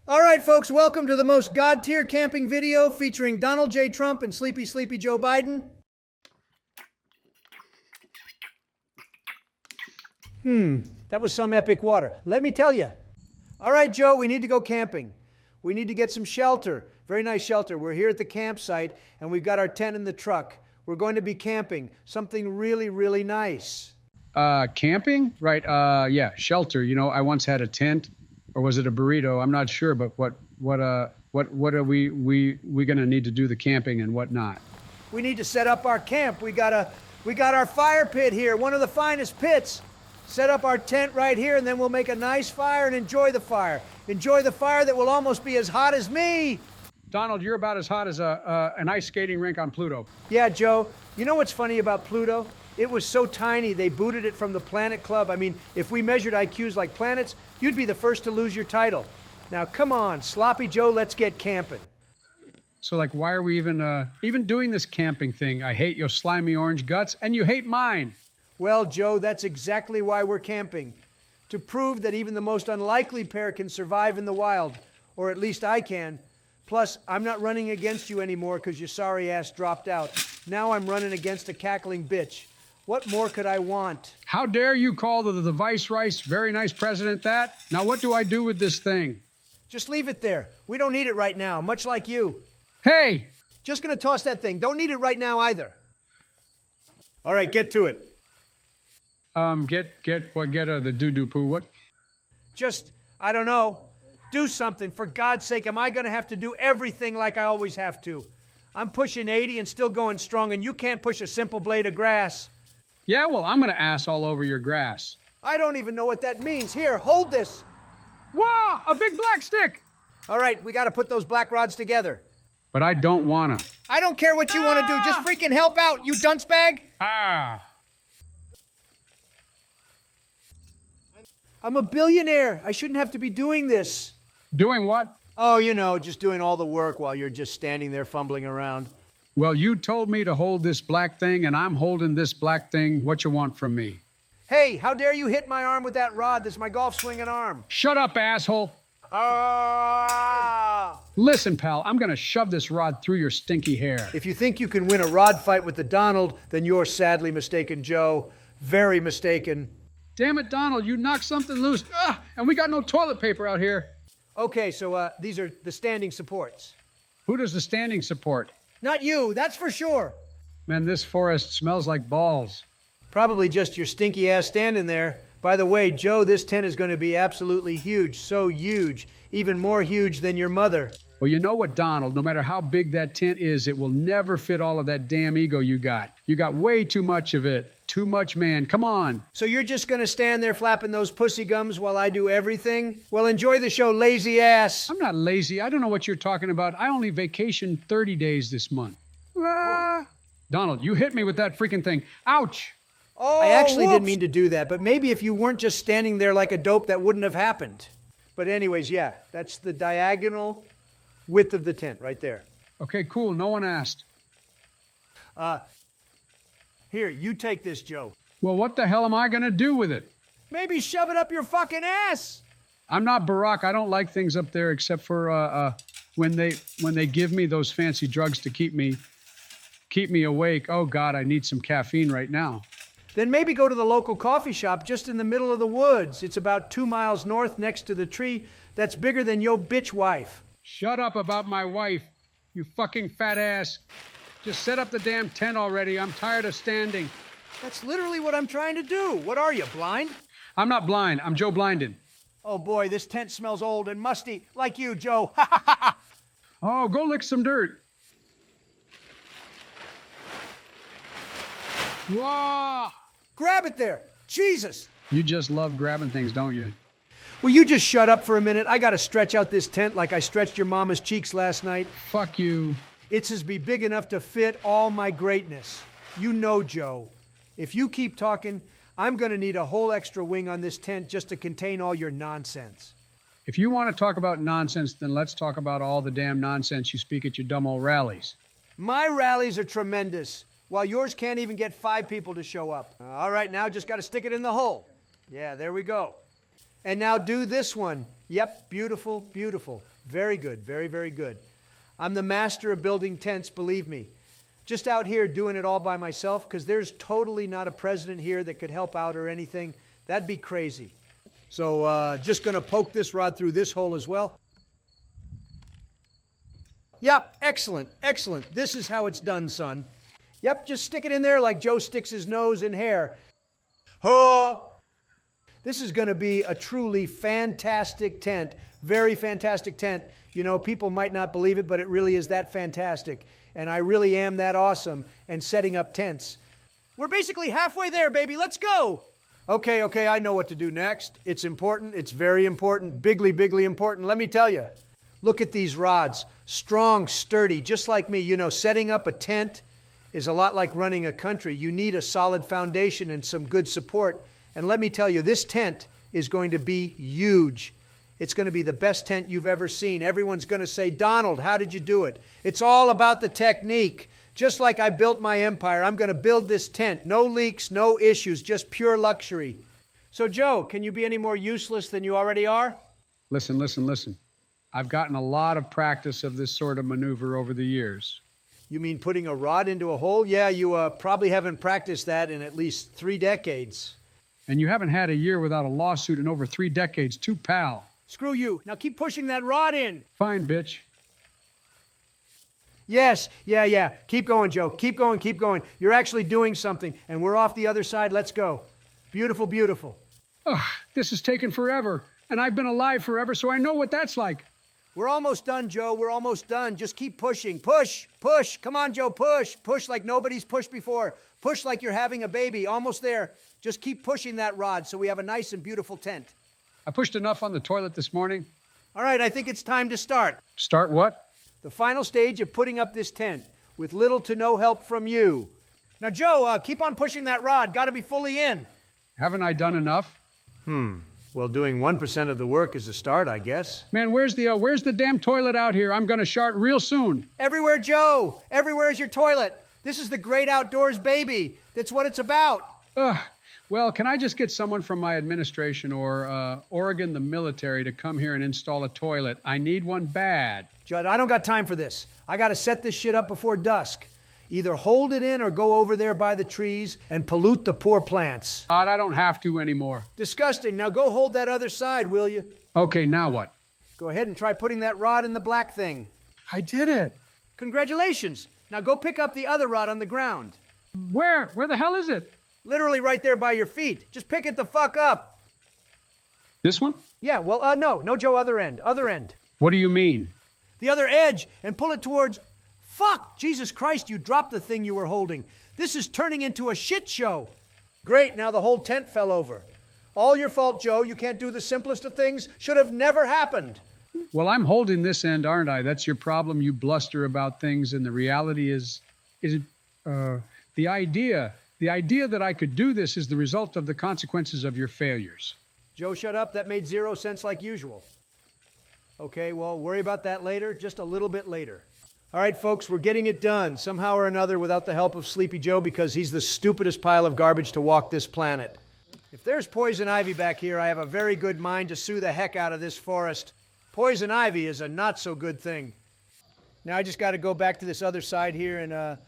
All right, folks, welcome to the most god-tier camping video featuring Donald J. Trump and Sleepy Sleepy Joe Biden. That was some epic water. Let me tell you. All right, Joe, we need to go camping. We need to get some shelter. Very nice shelter. We're here at the campsite, and we've got our tent in the truck. We're going to be camping. Something really, really nice. Camping? Right. Yeah, shelter. You know, I once had a tent, or was it a burrito? I'm not sure, but what are we going to need to do the camping and what not? We need to set up our camp. We got our fire pit here, one of the finest pits. Set up our tent right here, and then we'll make a nice fire and enjoy the fire. Enjoy the fire that will almost be as hot as me. Donald, you're about as hot as an ice skating rink on Pluto. Yeah, Joe. You know what's funny about Pluto? It was so tiny, they booted it from the Planet Club. I mean, if we measured IQs like planets, you'd be the first to lose your title. Now, come on, Sloppy Joe, let's get camping. So, like, why are we even doing this camping thing? I hate your slimy orange guts, and you hate mine. Well, Joe, that's exactly why we're camping. To prove that even the most unlikely pair can survive in the wild. Or at least I can. Plus, I'm not running against you anymore because your sorry ass dropped out. Now I'm running against a cackling bitch. What more could I want? How dare you call the Vice very nice president that? Now what do I do with this thing? Just leave it there. We don't need it right now, much like you. Hey! Just gonna toss that thing. Don't need it right now either. All right, get to it. Get the doo-doo poo, what? Just, I don't know. Do something. For God's sake, am I gonna have to do everything like I always have to? I'm pushing 80 and still going strong, and you can't push a simple blade of grass. Yeah, well, I'm gonna ass all over your grass. I don't even know what that means. Here, hold this. Wow, a big black stick! All right, we gotta put those black rods together. But I don't wanna. I don't care what you wanna do. Just freaking help out, you dunce bag. I'm a billionaire. I shouldn't have to be doing this. Doing what? Oh, you know, just doing all the work while you're just standing there fumbling around. Well, you told me to hold this black thing, and I'm holding this black thing. What you want from me? Hey, how dare you hit my arm with that rod? That's my golf swinging arm. Shut up, asshole. Listen, pal, I'm gonna shove this rod through your stinky hair. If you think you can win a rod fight with the Donald, then you're sadly mistaken, Joe. Very mistaken. Damn it, Donald, you knocked something loose. And we got no toilet paper out here. Okay, so these are the standing supports. Who does the standing support? Not you, that's for sure. Man, this forest smells like balls. Probably just your stinky ass standing there. By the way, Joe, this tent is going to be absolutely huge. So huge. Even more huge than your mother. Well, you know what, Donald? No matter how big that tent is, it will never fit all of that damn ego you got. You got way too much of it. Too much, man. Come on. So you're just going to stand there flapping those pussy gums while I do everything? Well, enjoy the show, lazy ass. I'm not lazy. I don't know what you're talking about. I only vacation 30 days this month. Donald, you hit me with that freaking thing. Ouch. Oh, I actually didn't mean to do that, but maybe if you weren't just standing there like a dope, that wouldn't have happened. But anyways, yeah, that's the diagonal width of the tent right there. Okay, cool. No one asked. Here, you take this, Joe. Well, what the hell am I going to do with it? Maybe shove it up your fucking ass. I'm not Barack. I don't like things up there except for when they give me those fancy drugs to keep me awake. Oh, God, I need some caffeine right now. Then maybe go to the local coffee shop just in the middle of the woods. It's about 2 miles north next to the tree that's bigger than your bitch wife. Shut up about my wife, you fucking fat ass. Just set up the damn tent already. I'm tired of standing. That's literally what I'm trying to do. What are you, blind? I'm not blind. I'm Joe Blinded. Oh, boy, this tent smells old and musty, like you, Joe. Oh, go lick some dirt. Whoa! Grab it there. Jesus. You just love grabbing things, don't you? Will you just shut up for a minute? I gotta stretch out this tent like I stretched your mama's cheeks last night. Fuck you. It's to be big enough to fit all my greatness. You know, Joe. If you keep talking, I'm gonna need a whole extra wing on this tent just to contain all your nonsense. If you want to talk about nonsense, then let's talk about all the damn nonsense you speak at your dumb old rallies. My rallies are tremendous, while yours can't even get 5 people to show up. All right, now just gotta stick it in the hole. Yeah, there we go. And now do this one. Yep, beautiful, beautiful. Very good, very, very good. I'm the master of building tents, believe me. Just out here doing it all by myself, because there's totally not a president here that could help out or anything. That'd be crazy. So just going to poke this rod through this hole as well. Yep, excellent, excellent. This is how it's done, son. Yep, just stick it in there like Joe sticks his nose in hair. Oh! This is going to be a truly fantastic tent, very fantastic tent. You know, people might not believe it, but it really is that fantastic. And I really am that awesome and setting up tents. We're basically halfway there, baby. Let's go. Okay, I know what to do next. It's important. It's very important. Bigly, bigly important. Let me tell you. Look at these rods. Strong, sturdy, just like me. You know, setting up a tent is a lot like running a country. You need a solid foundation and some good support. And let me tell you, this tent is going to be huge. It's going to be the best tent you've ever seen. Everyone's going to say, Donald, how did you do it? It's all about the technique. Just like I built my empire, I'm going to build this tent. No leaks, no issues, just pure luxury. So, Joe, can you be any more useless than you already are? Listen. I've gotten a lot of practice of this sort of maneuver over the years. You mean putting a rod into a hole? Yeah, you probably haven't practiced that in at least 3 decades. And you haven't had a year without a lawsuit in over 3 decades, too, pal. Screw you. Now keep pushing that rod in. Fine, bitch. Yes, yeah. Keep going, Joe. Keep going. You're actually doing something, and we're off the other side. Let's go. Beautiful, beautiful. Ugh, this has taken forever, and I've been alive forever, so I know what that's like. We're almost done, Joe. We're almost done. Just keep pushing. Push. Come on, Joe, push. Push like nobody's pushed before. Push like you're having a baby. Almost there. Just keep pushing that rod so we have a nice and beautiful tent. I pushed enough on the toilet this morning. All right, I think it's time to start. Start what? The final stage of putting up this tent with little to no help from you. Now, Joe, keep on pushing that rod. Got to be fully in. Haven't I done enough? Well, doing 1% of the work is a start, I guess. Man, where's the damn toilet out here? I'm going to shart real soon. Everywhere, Joe. Everywhere is your toilet. This is the great outdoors, baby. That's what it's about. Well, can I just get someone from my administration or Oregon, the military, to come here and install a toilet? I need one bad. Judd, I don't got time for this. I got to set this shit up before dusk. Either hold it in or go over there by the trees and pollute the poor plants. God, I don't have to anymore. Disgusting. Now go hold that other side, will you? Okay, now what? Go ahead and try putting that rod in the black thing. I did it. Congratulations. Now go pick up the other rod on the ground. Where? Where the hell is it? Literally right there by your feet. Just pick it the fuck up. This one? Yeah, well, no, Joe, other end. What do you mean? The other edge, and pull it towards... Fuck! Jesus Christ, you dropped the thing you were holding. This is turning into a shit show. Great, now the whole tent fell over. All your fault, Joe. You can't do the simplest of things. Should have never happened. Well, I'm holding this end, aren't I? That's your problem. You bluster about things, and the reality is the idea that I could do this is the result of the consequences of your failures. Joe, shut up. That made 0 sense like usual. Okay, well, worry about that later, just a little bit later. All right, folks, we're getting it done, somehow or another, without the help of Sleepy Joe, because he's the stupidest pile of garbage to walk this planet. If there's poison ivy back here, I have a very good mind to sue the heck out of this forest. Poison ivy is a not-so-good thing. Now I just got to go back to this other side here and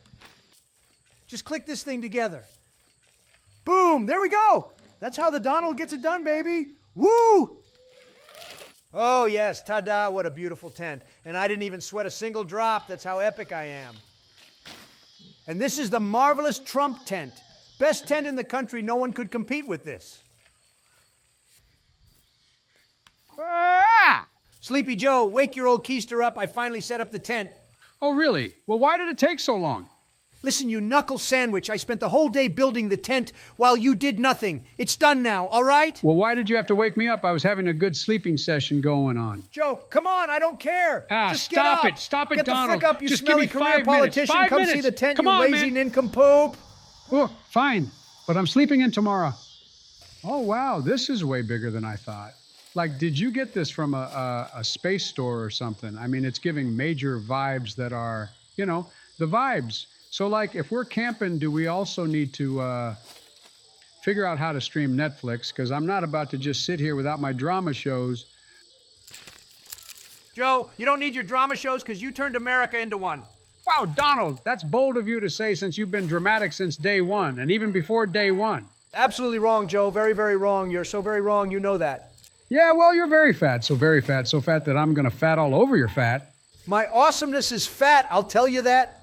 just click this thing together. Boom! There we go! That's how the Donald gets it done, baby! Woo! Oh, yes, ta-da, what a beautiful tent. And I didn't even sweat a single drop. That's how epic I am. And this is the marvelous Trump tent. Best tent in the country. No one could compete with this. Ah! Sleepy Joe, wake your old keister up. I finally set up the tent. Oh, really? Well, why did it take so long? Listen, you knuckle sandwich. I spent the whole day building the tent while you did nothing. It's done now, all right? Well, why did you have to wake me up? I was having a good sleeping session going on. Joe, come on, I don't care. Just stop it. Stop it, Get Donald. Get the frick up, you Just smelly give me 5 career politician. minutes. 5 Come minutes. see the tent, Come you on, lazy man. nincompoop. Oh, fine. But I'm sleeping in tomorrow. Oh, wow. This is way bigger than I thought. Like, did you get this from a space store or something? I mean, it's giving major vibes that are, you know, the vibes. So, like, if we're camping, do we also need to figure out how to stream Netflix? Because I'm not about to just sit here without my drama shows. Joe, you don't need your drama shows because you turned America into one. Wow, Donald, that's bold of you to say since you've been dramatic since day one, and even before day one. Absolutely wrong, Joe. Very, very wrong. You're so very wrong. You know that. Yeah, well, you're very fat, so fat that I'm going to fat all over your fat. My awesomeness is fat. I'll tell you that.